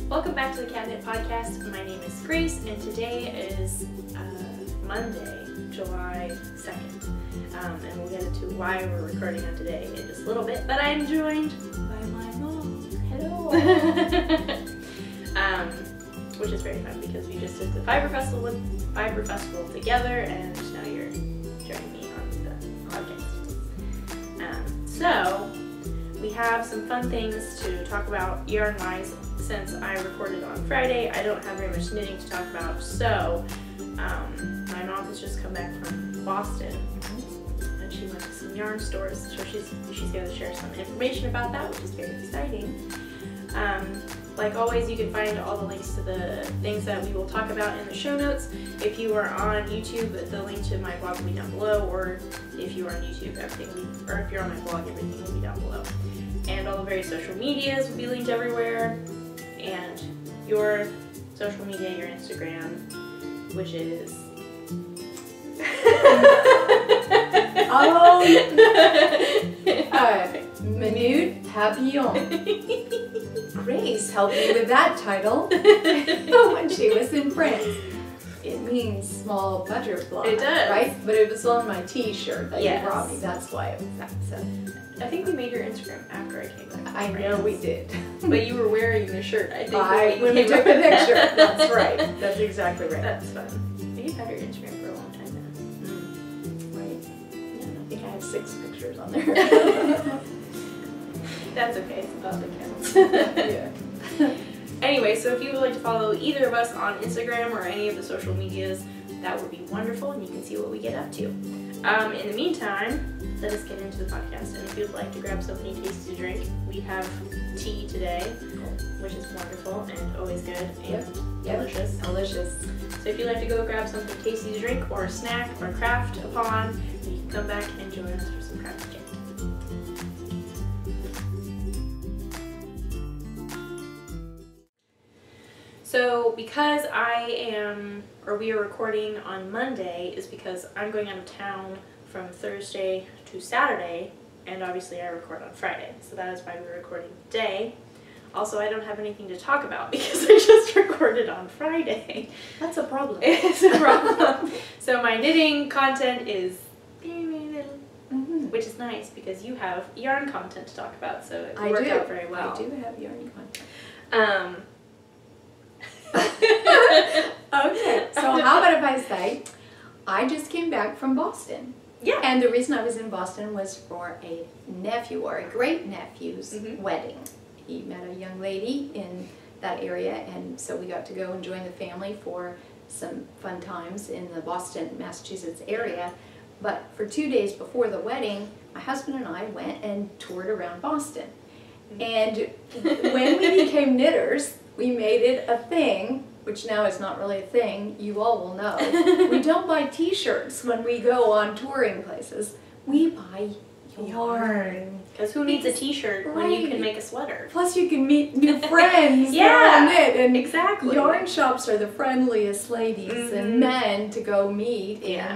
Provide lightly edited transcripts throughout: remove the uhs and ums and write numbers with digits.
Welcome back to the Cabinet Podcast. My name is Grace, and today is Monday, July 2nd. And we'll get into why we're recording on today in just a little bit, but I'm joined by my mom. Hello! Which is very fun because we just did the Fiber Festival together, and now you're joining me on the podcast. So, we have some fun things to talk about yarn-wise. Since I recorded on Friday, I don't have very much knitting to talk about, so my mom has just come back from Boston, and she went to some yarn stores, so she's going to share some information about that, which is very exciting. Like always, you can find all the links to the things that we will talk about in the show notes. If you are on YouTube, the link to my blog will be down below, or if you are on YouTube, if you're on my blog, everything will be down below. And all the various social medias will be linked everywhere. And your social media, your Instagram, which is Minute Papillon. Grace helped me with that title when she was in France. It means small butterfly. It does. Right? But it was on my t-shirt that Yes. you brought me. That's why it was that. So. I think we made your Instagram after I came back. I know we did. But you were wearing the shirt, I think. When we took the picture. That's right. That's exactly right. That's fun. You've had your Instagram for a long time now. Right. Yeah, I think I have 6 pictures on there. That's okay. It's about the counts. Yeah. Anyway, so if you would like to follow either of us on Instagram or any of the social medias, that would be wonderful, and you can see what we get up to. In the meantime, let us get into the podcast. And if you'd like to grab something tasty to drink, we have tea today, which is wonderful and always good and delicious. Delicious. So if you'd like to go grab something tasty to drink or a snack or craft upon, you can come back and join us for some craft chat. So because we are recording on Monday is because I'm going out of town from Thursday to Saturday, and obviously I record on Friday, so that is why we're recording today. Also, I don't have anything to talk about because I just recorded on Friday. That's a problem. It's a problem. So my knitting content is very little, which is nice because you have yarn content to talk about, so it worked out very well. I do have yarn content. Okay, so how about if I say, I just came back from Boston. Yeah. And the reason I was in Boston was for a nephew, or a great nephew's wedding. He met a young lady in that area, and so we got to go and join the family for some fun times in the Boston, Massachusetts area. But for 2 days before the wedding, my husband and I went and toured around Boston. And when we became knitters, we made it a thing, which now is not really a thing, you all will know. We don't buy t-shirts when we go on touring places. We buy yarn. Because who needs a t-shirt when you can make a sweater? Plus you can meet new friends. And exactly. Yarn shops are the friendliest ladies and men to go meet in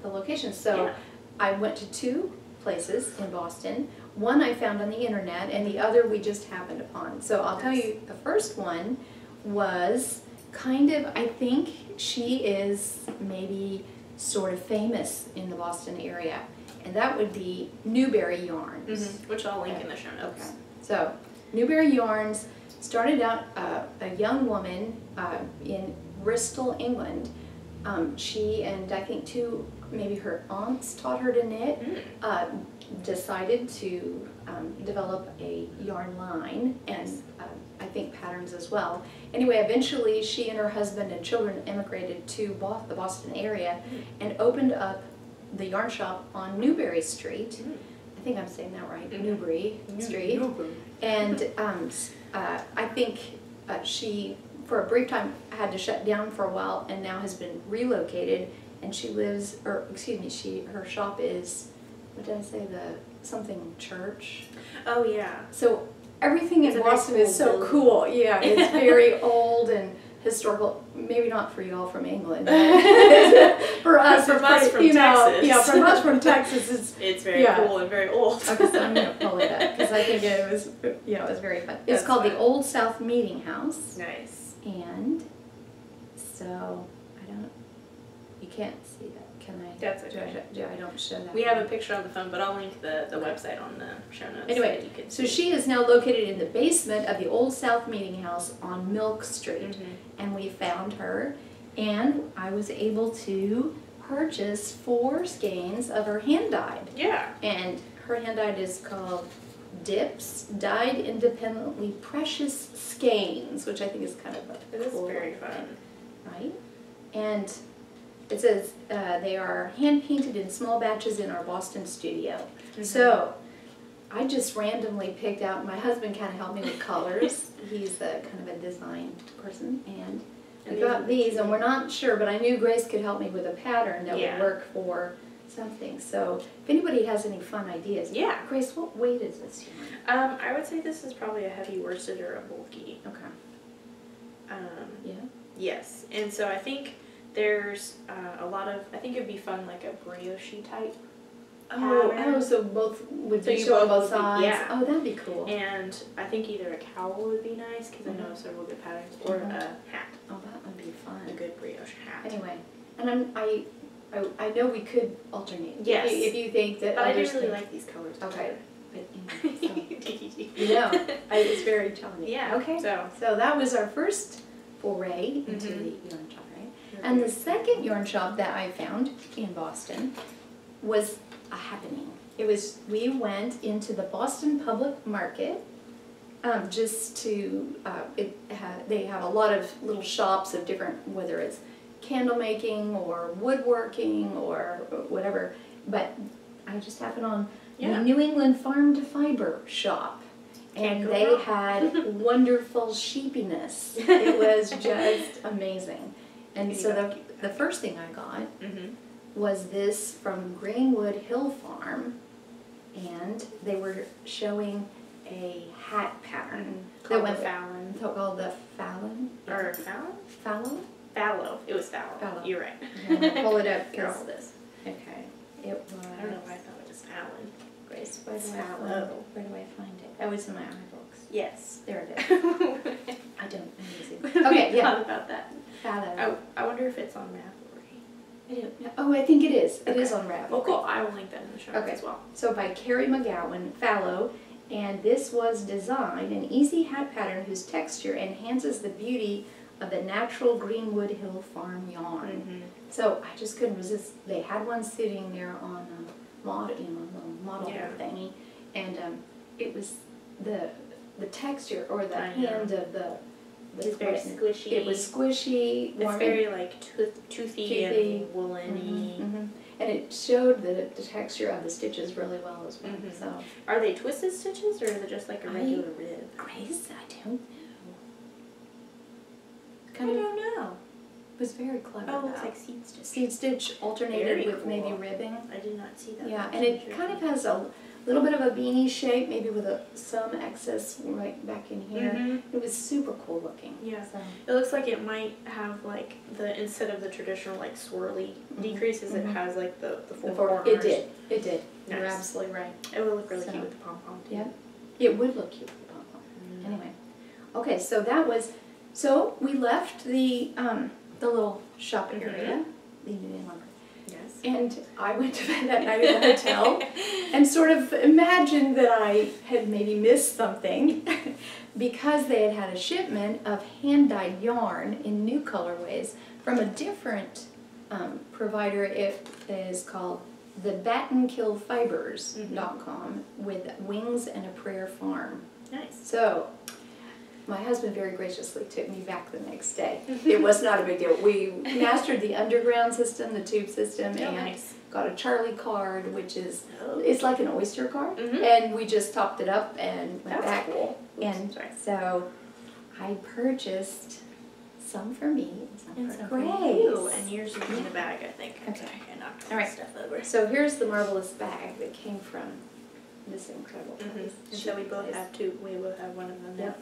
the location. So I went to 2 places in Boston. One I found on the internet, and the other we just happened upon. So I'll tell you, the first one was kind of, I think she is maybe sort of famous in the Boston area, and that would be Newberry Yarns. Which I'll link in the show notes. Okay. So Newberry Yarns started out a young woman in Bristol, England. She and I think 2, maybe her aunts taught her to knit, decided to develop a yarn line and I think patterns as well. Anyway, eventually she and her husband and children immigrated to the Boston area and opened up the yarn shop on Newbury Street. I think I'm saying that right, Newbury Street. And I think she, for a brief time, had to shut down for a while and now has been relocated, and she lives, or excuse me, her shop is, what did I say, something church? Oh yeah. So everything in Boston is so cool. Yeah, it's very old and historical, maybe not for y'all from England, but for us, from us from you know, Texas. yeah, from us from Texas, it's very cool and very old. Okay, so I'm going to pull it up because I think it was, you know, it was very fun. It's called the Old South Meeting House. Nice. And so, you can't see that, can I? That's okay. I don't show that. We have a picture on the phone, but I'll link the website on the show notes. Anyway, so you can so she is now located in the basement of the Old South Meeting House on Milk Street. And we found her, and I was able to purchase 4 skeins of her hand-dyed. Yeah. And her hand-dyed is called Dips, Dyed Independently Precious Skeins, which I think is kind of a cool very fun. thing, right? And it says they are hand-painted in small batches in our Boston studio. So I just randomly picked out, my husband kind of helped me with colors. He's kind of a design person, and I got these, and we're not sure, but I knew Grace could help me with a pattern that would work for something. So if anybody has any fun ideas. Yeah. Grace, what weight is this yarn? I would say this is probably a heavy worsted or a bulky. Okay. Yeah? Yes. And so I think there's a lot of, I think it would be fun like a brioche type pattern. So both would So be you showing both both would be- sides? yeah. Oh, that'd be cool. And I think either a cowl would be nice, because I know several good patterns, or a hat. Oh, that would be fun. A good brioche hat. Anyway, and I know we could alternate. Yes. If you think that But I do others really think- like these colors. Okay. But, you know, You so, it's very charming. Yeah. Okay. So that was our first foray into the yarn shop, right? And the second yarn shop that I found in Boston was a happening. We went into the Boston Public Market just to, they have a lot of little shops of different, whether it's candle making or woodworking or whatever, but I just happened on the New England Farm to Fiber shop. And they had wonderful sheepiness. It was just amazing. And so the first thing I got was this from Greenwood Hill Farm, and they were showing a hat pattern Called the Fallon. Called the Fallon? Or Fallon? Fallow? Fallow. It was Fallow. Fallow. You're right. I'm gonna pull it up. Here, all this. Okay. It was. I don't know why I thought it was Fallon. Grace, Where do I find it? Oh, it's in my iBooks. Yes. There it is. I don't. I'm Okay, okay, yeah. thought about that. Fallow. I wonder if it's on Ravelry. I don't know. Oh, I think it is. It is on Ravelry. Well, cool. I will link that in the show notes Okay. as well. So by Carrie McGowan, Fallow, and this was designed an easy hat pattern whose texture enhances the beauty of the natural Greenwood Hill Farm yarn. So I just couldn't resist. They had one sitting there on a model, model thingy, and it was the texture or the hand of the. It's very squishy. It was squishy. It's very like toothy and woolly. And it showed the texture of the stitches really well as well. So, are they twisted stitches or is it just like a regular rib? Grace, I don't know. I don't know. It was very clever. Oh, it looks like seed stitch. Seed stitch alternated with maybe ribbing. I did not see that. Yeah, and it kind of has a little bit of a beanie shape, maybe with some excess right back in here. It was super cool looking. Yeah. So. It looks like it might have like instead of the traditional like swirly decreases, it has like the four corners. It did. It did. Nice. You're absolutely right. It would look really cute with the pom-pom too. Yeah. It would look cute with the pom-pom. Anyway. Okay, so that was, so we left the little shop area, the New England. Yes. And I went to bed that night at the hotel and sort of imagined that I had maybe missed something because they had a shipment of hand-dyed yarn in new colorways from a different provider. It is called the BattenKillFibers.com with Wings and a Prayer Farm. Nice. So my husband very graciously took me back the next day. It was not a big deal. We mastered the underground system, the tube system, and got a Charlie card, which is, it's like an Oyster card. And we just topped it up and went back. Cool. And so I purchased some for me and some for Grace. And yours is in the bag, I think. Okay. I knocked All right. stuff over. So here's the marvelous bag that came from this incredible place. And so we both have two. We both have one of them now. Yep.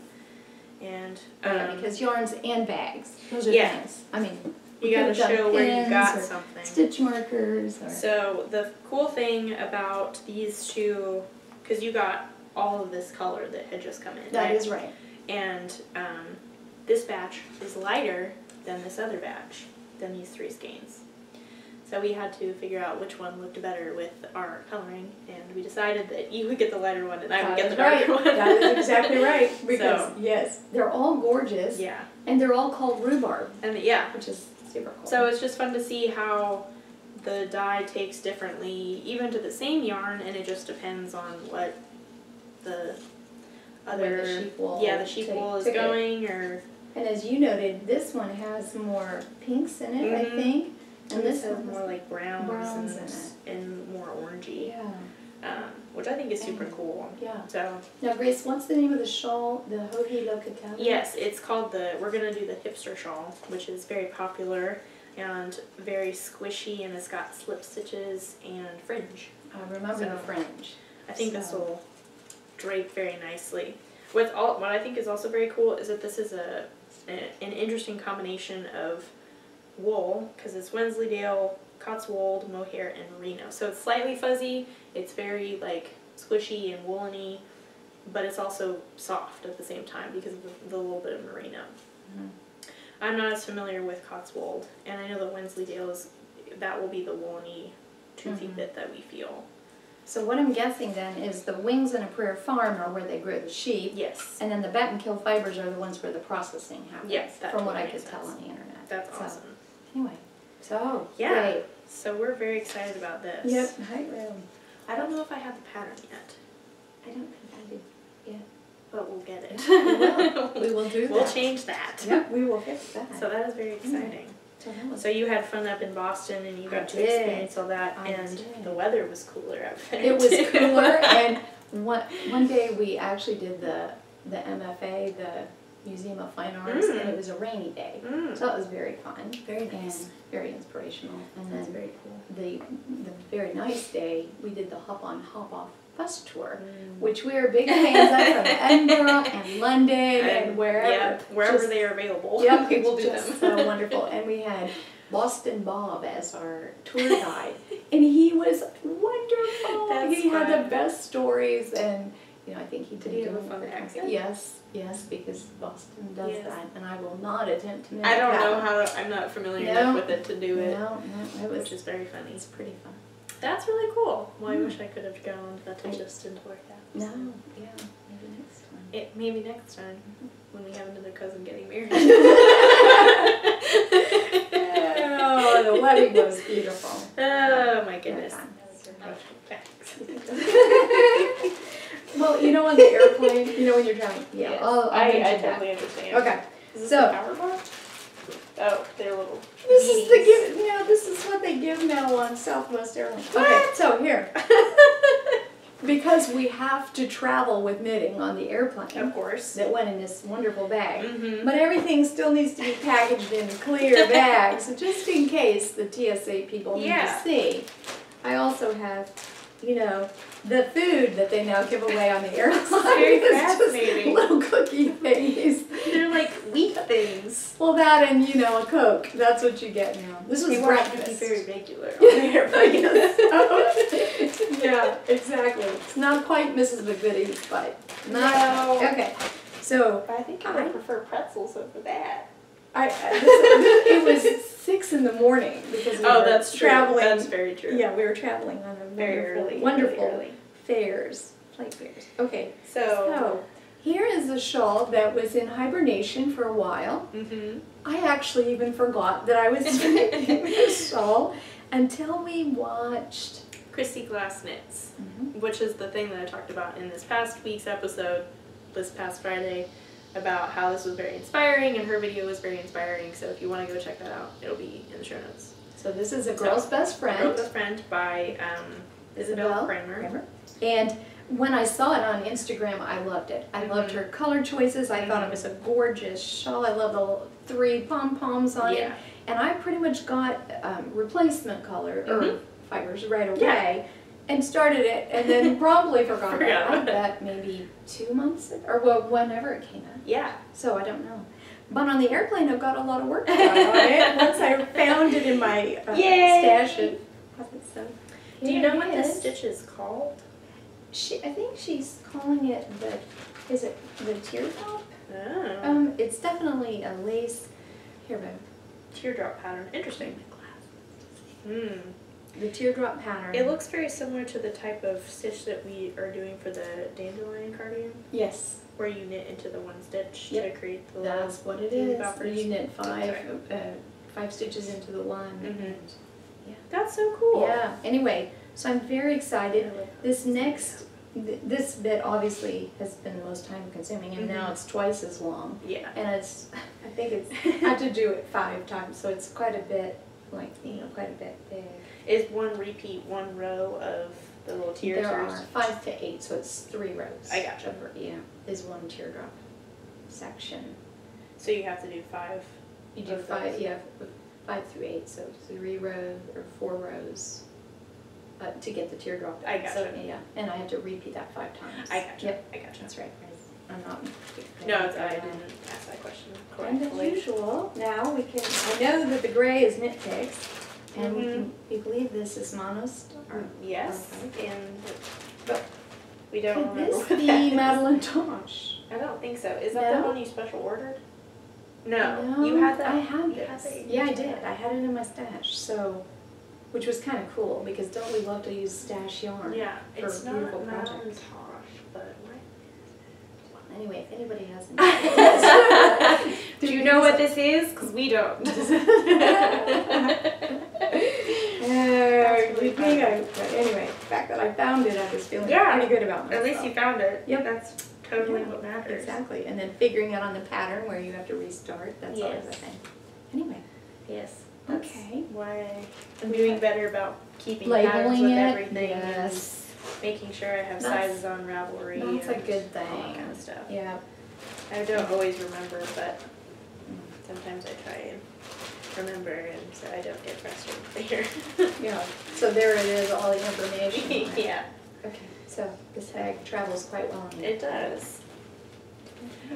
And yeah, because yarns and bags, those are yeah. things. I mean, you got to show where you got something. Stitch markers. Or... So the cool thing about these two, because you got all of this color that had just come in. That is right. And this batch is lighter than this other batch, than these 3 skeins. So we had to figure out which one looked better with our coloring, and we decided that you would get the lighter one and I would get the darker one. That is exactly right. Because, yes, they're all gorgeous. Yeah. And they're all called rhubarb. And yeah. Which is super cool. So it's just fun to see how the dye takes differently, even to the same yarn, and it just depends on what the other, the sheep wool, the sheep wool is going, or... And as you noted, this one has more pinks in it, I think. And this has more like browns and more orangey. Yeah. Which I think is super cool. Yeah. So now, Grace, what's the name of the shawl? The Hohi Locatelli? Yes, it's called we're going to do the hipster shawl, which is very popular and very squishy, and it's got slip stitches and fringe. I remember the fringe. I think this will drape very nicely. What I think is also very cool is that this is an interesting combination of wool, because it's Wensleydale, Cotswold, mohair, and merino. So it's slightly fuzzy, it's very like squishy and woolly, but it's also soft at the same time because of the little bit of merino. I'm not as familiar with Cotswold, and I know that Wensleydale that will be the woolly, toothy bit that we feel. So what I'm guessing then is the wings in a Prairie Farm are where they grow the sheep. Yes. And then the Battenkill fibers are the ones where the processing happens. Yes, that from what totally I could makes tell sense. on the internet. That's awesome. Anyway, so yeah. Great. So we're very excited about this. Yep. Hi, Room. I don't know if I have the pattern yet. I don't think I did yet. But we'll get it. We will. We will do that. We'll change that. Yep, we will fix that. So that is very exciting. So you had fun up in Boston, and you got to experience all that, and the weather was cooler up there. It was cooler, and one day we actually did the MFA, the Museum of Fine Arts, and it was a rainy day, so it was very fun, very nice, and very inspirational. And that's then very cool. The very nice day we did the hop on hop off bus tour, which we are big fans of from Edinburgh and London and wherever. Yeah, wherever they are available. Yep, we will do them. So wonderful. And we had Boston Bob as our tour guide, and he was wonderful. He had the best stories, and I think he did. Did he have a fun accent? Yes, because Boston does that, and I will not attempt to mimic I don't know how. I'm not familiar enough with it to do it. No, which is very funny. It's pretty fun. That's really cool. Well, I wish I could have gone, but it just didn't work out. No, yeah, maybe next time. Maybe next time, when we have another cousin getting married. Oh, the wedding was beautiful. Oh my goodness. Well, on the airplane, when you're traveling. Yeah, yes. I totally understand. Okay, is this the power bar? Oh, they're little. This is the gift. This is what they give now on Southwest Airlines. Okay, so here. Because we have to travel with knitting on the airplane. Of course. That went in this wonderful bag. But everything still needs to be packaged in clear bags. So just in case the TSA people need to see, I also have, the food that they now give away on the airline. It's very fascinating. Just little cookie things. They're like wheat things. Well, that and, a Coke. That's what you get now. This is breakfast. Be very regular on the airplane. Yeah, exactly. It's not quite Mrs. McGoody, but no. Okay, so I think I would prefer pretzels over that. It was 6 in the morning because we were that's traveling. True. That's very true. Yeah, we were traveling on a wonderful fairs, flight fairs. Okay, so here is a shawl that was in hibernation for a while. I actually even forgot that I was making this shawl until we watched Christy Glass Knits, which is the thing that I talked about in this past week's episode, this past Friday, about how this was very inspiring, and her video was very inspiring, so if you want to go check that out, it'll be in the show notes. So this is A Girl's Best Friend. A Girl's Best Friend by Isabel Kramer. And when I saw it on Instagram, I loved it. I loved her color choices. I thought it was a gorgeous shawl. I love the 3 pom-poms on it. And I pretty much got replacement color, or fibers right away. and started it, and then promptly forgot about it. I Forgot. bet maybe 2 months, or well, whenever it came out. Yeah. So I don't know. But on the airplane, I've got a lot of work done on it once I found it in my stash of so. Do you know what this stitch is called? I think she's calling it is it the teardrop? Oh. It's definitely a lace. Here, babe. Teardrop pattern. Interesting. Hmm. The teardrop pattern. It looks very similar to the type of stitch that we are doing for the dandelion cardigan. Yes. Where you knit into the one stitch to create the That's what it is. You knit five stitches into the one. Mm-hmm. And, yeah. That's so cool. Yeah. Anyway, so I'm very excited. This next, this bit obviously has been the most time consuming, and now it's twice as long. Yeah. And it's, I think it's, I have to do it 5 times, so it's quite a bit, like, quite a bit big. Is one repeat one row of the little tears? There are 5 to 8, so it's 3 rows. I gotcha. Yeah, is one teardrop section. So you have to do 5. You do 5, yeah, 5 through 8, so 3 rows or 4 rows to get the teardrop. I gotcha. So, yeah, and I have to repeat that 5 times. I gotcha. Yep, I gotcha. that's right. I'm not. No, I didn't ask that question And correctly. as usual, now we can. I know that the gray is knit picks, and we believe this is monos. Yes, okay. but we don't Could remember this what be that is. Madeline Tosh? I don't think so. Is that the one you special ordered? No, you had that. I had you this. Had Yeah, I did. I had it in my stash, so which was kind of cool because don't we love to use stash yarn? Yeah, for it's beautiful not Madeline projects. Tosh, but what? Anyway, if anybody has any Do you know what this is? Because we don't. Anyway, the fact that I found it, I was feeling pretty good about myself. At least you found it. Yep. That's totally what matters. Exactly. And then figuring out on the pattern where you have to restart, that's always a thing. Anyway. Yes. Okay. Why I'm doing better about keeping Labeling patterns with it, everything yes. and making sure I have sizes on Ravelry. That's a good All that thing. kind of stuff. Yeah. I don't always remember, but sometimes I try and remember, and so I don't get frustrated later. Yeah. So there it is, all the information. Yeah. Okay. So this tag travels quite well. It does.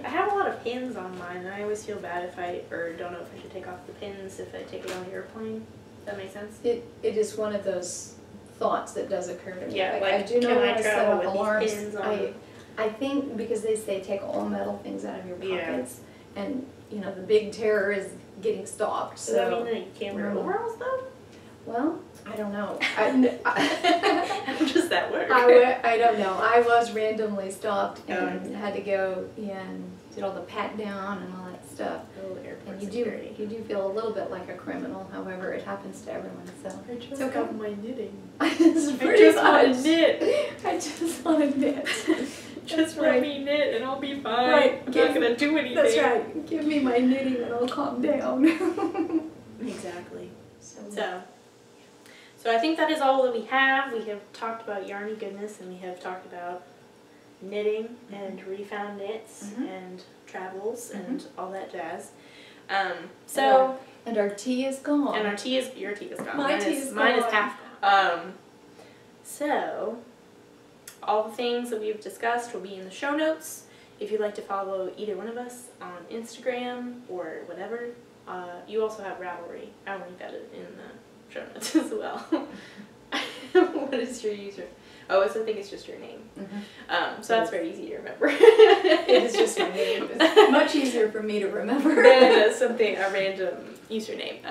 I have a lot of pins on mine, and I always feel bad if don't know if I should take off the pins if I take it on the airplane. Does that make sense? It is one of those thoughts that does occur to me. Yeah, I do know can how I to set travel up with alarms. these pins on? I think because they say take all metal things out of your pockets, and the big terror is getting stopped. Does that mean that you can't wear overalls though? Well, I don't know. How does that work? I don't know. I was randomly stopped and had to go and did all the pat down and all that stuff. Oh, airport And security. you do feel a little bit like a criminal. However, it happens to everyone. So I just it's okay. got my knitting. It's I pretty just want much. to knit. I just want to knit. Just let me knit and I'll be fine. Right. I'm not going to do anything. That's right. Give me my knitting and I'll calm down. Exactly. So I think that is all that we have. We have talked about yarny goodness, and we have talked about knitting and refound knits and travels and all that jazz. And our tea is gone. And your tea is gone. Mine is half gone. So all the things that we've discussed will be in the show notes. If you'd like to follow either one of us on Instagram or whatever, you also have Ravelry. I'll link that in the show notes as well. What is your user? Oh, I think it's just your name. So that's very easy to remember. It is just my name. It's much easier for me to remember than a random username.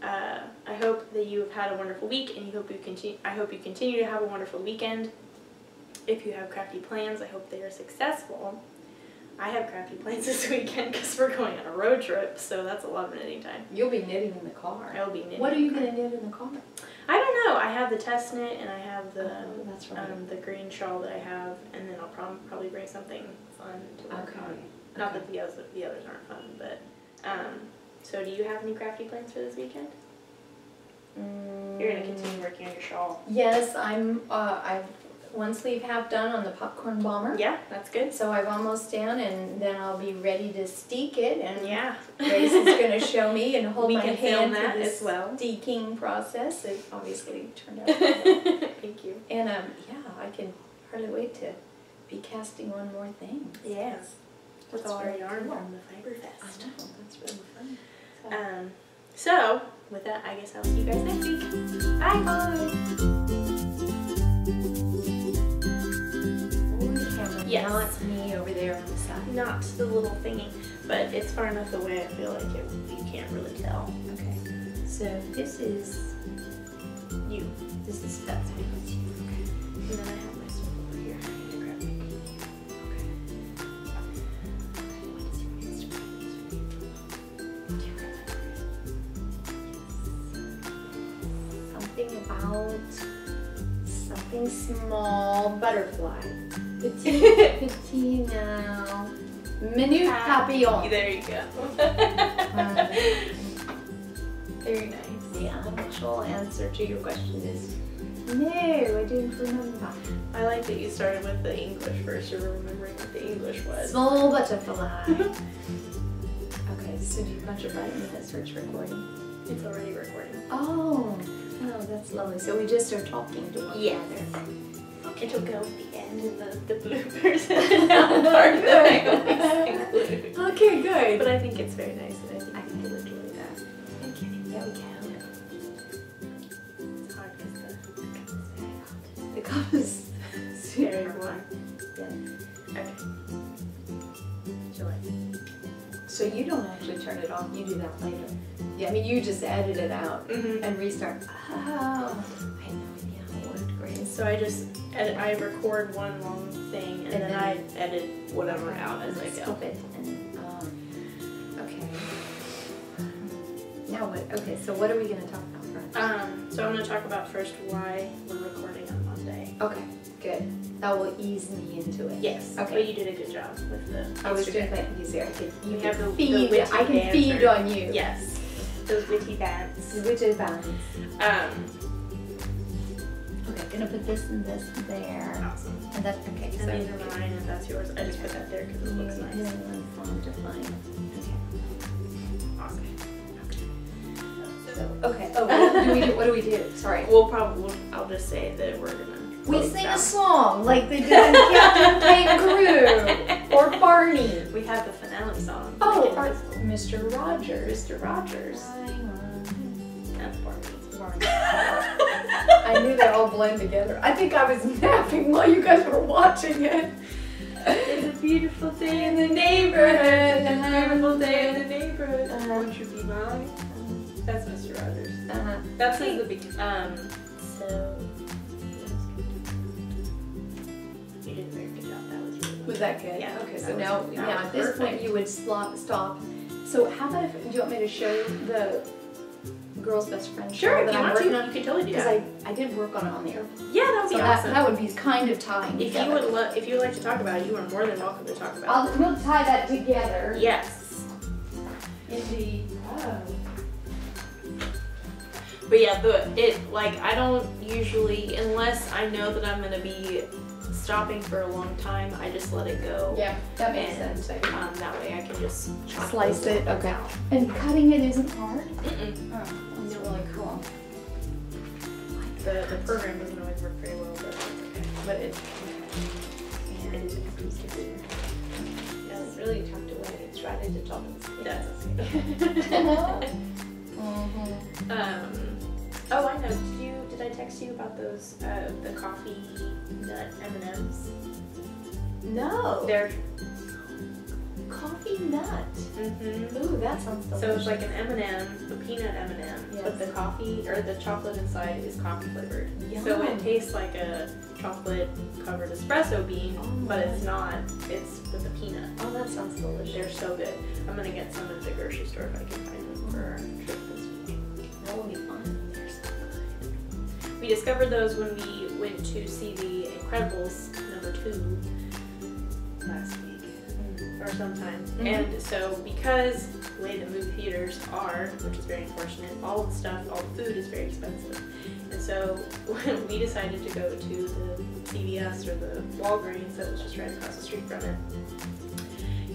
I hope that you have had a wonderful week, and I hope you continue to have a wonderful weekend. If you have crafty plans, I hope they are successful. I have crafty plans this weekend because we're going on a road trip, so that's a lot of knitting time. You'll be knitting in the car. I will be knitting. What are you going to knit in the car? I don't know. I have the test knit, and I have the that's right. The green shawl that I have, and then I'll probably bring something fun to work on. Not that the others aren't fun, but so do you have any crafty plans for this weekend? You're gonna continue working on your shawl. Yes, one sleeve half done on the popcorn bomber. Yeah, that's good. So I've almost done, and then I'll be ready to steek it, and Yeah. Grace is going to show me and hold We my can hand film through that this as well. steeking process. It obviously turned out well. Thank you. And yeah, I can hardly wait to be casting one more thing. Yes. With That's all our very yarn cool. from the Fiber I Fest. know, that's really fun. So, with that, I guess I'll see you guys next week. Bye! Yes. Not me over there on the side. Not the little thingy, but it's far enough away I feel like you can't really tell. Okay. So this is You. that's me. And then I have my stuff over here. I need to grab my Something about something small, butterfly. Petit now. Minute papillon. There you go. Very nice. The actual answer to your question is no, I didn't remember. I like that you started with the English first. You're remembering what the English was. Small butterfly. Okay, so do you punch a button that starts recording? It's already recording. Oh, that's lovely. So we just are talking to one another. It'll go at the end in the bloopers and not part that I always include. Okay, good. But I think it's very nice and I think you'll enjoy that. Okay, there we go. It's hard because The cup is very super warm. Yeah. Okay. Shall I? So you don't actually turn it off, you do that later. Yeah, I mean, you just edit it out and restart. Oh, I had no idea how it worked, Grace. So I just edit, I record one long thing and then I edit whatever out as I go. Stop it. And, okay. Now what? Okay, so what are we going to talk about first? So I'm going to talk about first why we're recording on Monday. Okay, good. That will ease me into it. Yes. Okay. But you did a good job with the I was Instagram. doing like easier. You have can the feed. witty I can banter. feed on you. Yes. Those witty bands. Which is balance. Okay, Gonna put this and this there. awesome. And that's okay. And these are mine and that's yours. I just put that there because it looks nice. One font to find. Awesome. So, okay. Oh, what do we do? Sorry. I'll just say that we're gonna. We close sing out. a song like they did in Captain Kangaroo or Barney. We have the finale song. Oh, Like, our, it's Mr. Rogers. Mr. Rogers. That's Barney. I knew they all blend together. I think I was napping while you guys were watching it. It's a beautiful day in the neighborhood. It's a beautiful day in the neighborhood. Won't you be mine? That's Mr. Rogers. That's the beginning. So. You did a very good job. That was really good. Was that good? Yeah. Okay, so that now, was at this point perfect. you would stop. So how about if, do you want me to show the girl's best friend Sure, show if that you I'm want working to, on? you could totally do Because that. I did work on it on the air. Yeah, that would So be awesome. that would be kind of tying If together. if you would like to talk about it, you are more than welcome to talk about it. We'll tie that together. Yes. Indeed. Oh. But yeah, I don't usually, unless I know that I'm gonna be stopping for a long time, I just let it go. Yeah, that makes And sense. that way I can just chop Slice those it, little okay. out. And cutting it isn't hard? Mm-mm. Oh, that's really cool. The program doesn't always work very well, but it's okay. But it's And it's really tucked away. It's right at the top of the screen. that's okay. Oh, I know. Did I text you about those the coffee nut M&Ms? No. They're coffee nut. Ooh, that sounds delicious. so it's like an M&M, a peanut M&M, Yes. but the coffee or the chocolate inside is coffee flavored. Yum. So it tastes like a chocolate covered espresso bean, but it's not. It's with a peanut. Oh, that sounds delicious. They're so good. I'm gonna get some at the grocery store if I can find them for our trip this week. That will be fun. They're so good. We discovered those when we went to see The Incredibles #2 last week or sometime. And so because the way the movie theaters are, which is very unfortunate, all the food is very expensive. And so when we decided to go to the CVS or the Walgreens that was just right across the street from it,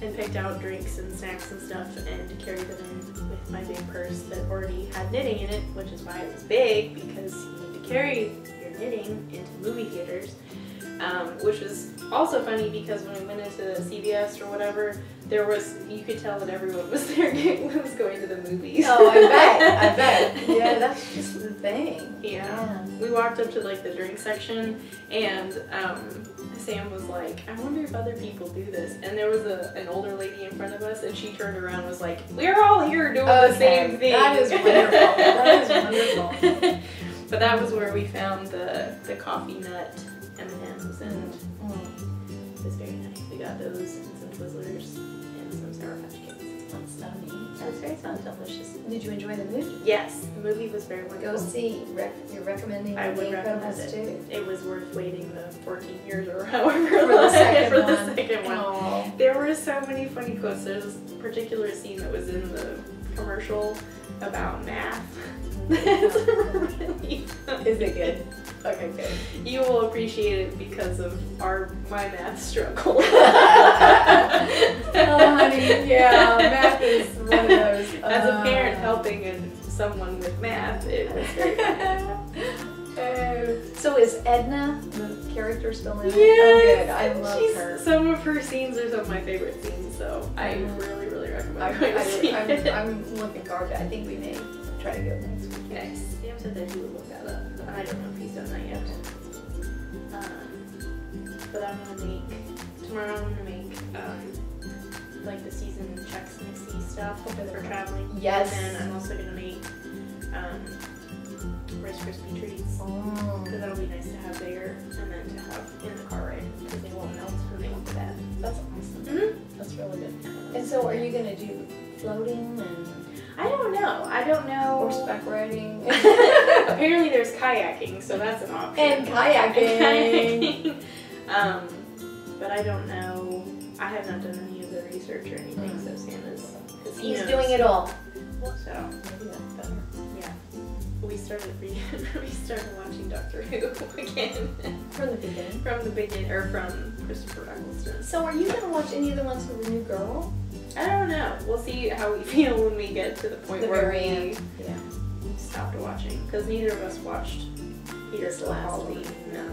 and picked out drinks and snacks and stuff and carried them in with my big purse that already had knitting in it, which is why it was big, because you need to carry your knitting into movie theaters. Which was also funny because when we went into CVS or whatever, you could tell that everyone was there was going to the movies. Oh, I bet. Yeah, that's just the thing. Yeah. We walked up to like the drink section, and Sam was like, I wonder if other people do this. And there was an older lady in front of us, and she turned around and was like, we're all here doing the same thing. That is wonderful. That is wonderful. But that was where we found the coffee nut M&Ms, and it was very nice. We got those and some Twizzlers and some Sour Patch Kids. Fun stuff. That was very fun, delicious. Did you enjoy the movie? Yes, the movie was very wonderful. Go see. You're recommending I The would recommend Incredibles it. too. It was worth waiting the 14 years or however For the second one. the second one. Aww. There were so many funny quotes. There's this particular scene that was in the commercial about math. It's really funny. Is it good? Okay, good. You will appreciate it because of my math struggle. Oh, honey, yeah, math is one of those. As a parent helping someone with math, it was very funny. So is Edna the character still in it? Yes, Oh, good. I love her. Some of her scenes are some of my favorite scenes, so I really, really recommend going to see it. I'm looking forward to it. I think we may try to go next week. Nice. Sam said that he would look that up. I don't know if he's done that yet. But tomorrow I'm gonna make like the season Chex Mixy stuff for traveling. Yes. And then I'm also gonna make Rice Krispie treats. Oh. Because that'll be nice to have there and then to have in the car ride because they won't melt when they go bad. That's awesome. Mm-hmm. That's really good. And so are you going to do floating and I don't know. horseback riding? Apparently there's kayaking, so that's an option. And kayaking. But I don't know. I have not done any of the research or anything, so Sam is. He's doing it all. So Maybe that's better. yeah, we started watching Doctor Who again From the beginning. from the beginning, or from Christopher Eccleston. So are you going to watch any of the ones with the new girl? I don't know. We'll see how we feel when we get to the point The where very we end. Yeah. stopped watching, because neither of us watched Peter This last Capaldi. No.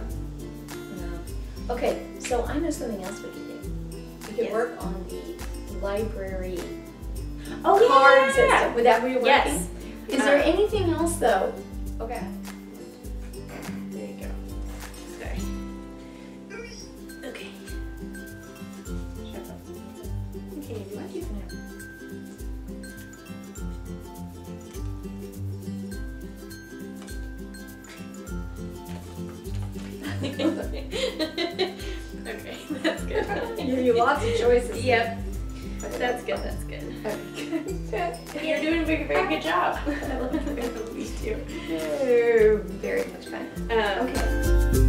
No. Okay, so I know something else we could do. We could Yes. work on the library Oh, card system. Would that be working? Yes. Is there anything else though? Okay. There you go. Sorry. Okay. Shut up. Okay, what do you know? Okay, that's good. Give you lots of choices. Yep. Okay, That's good, that's good. Okay. You're doing a very good job. I love the movies too. Very much fun. Okay. Okay.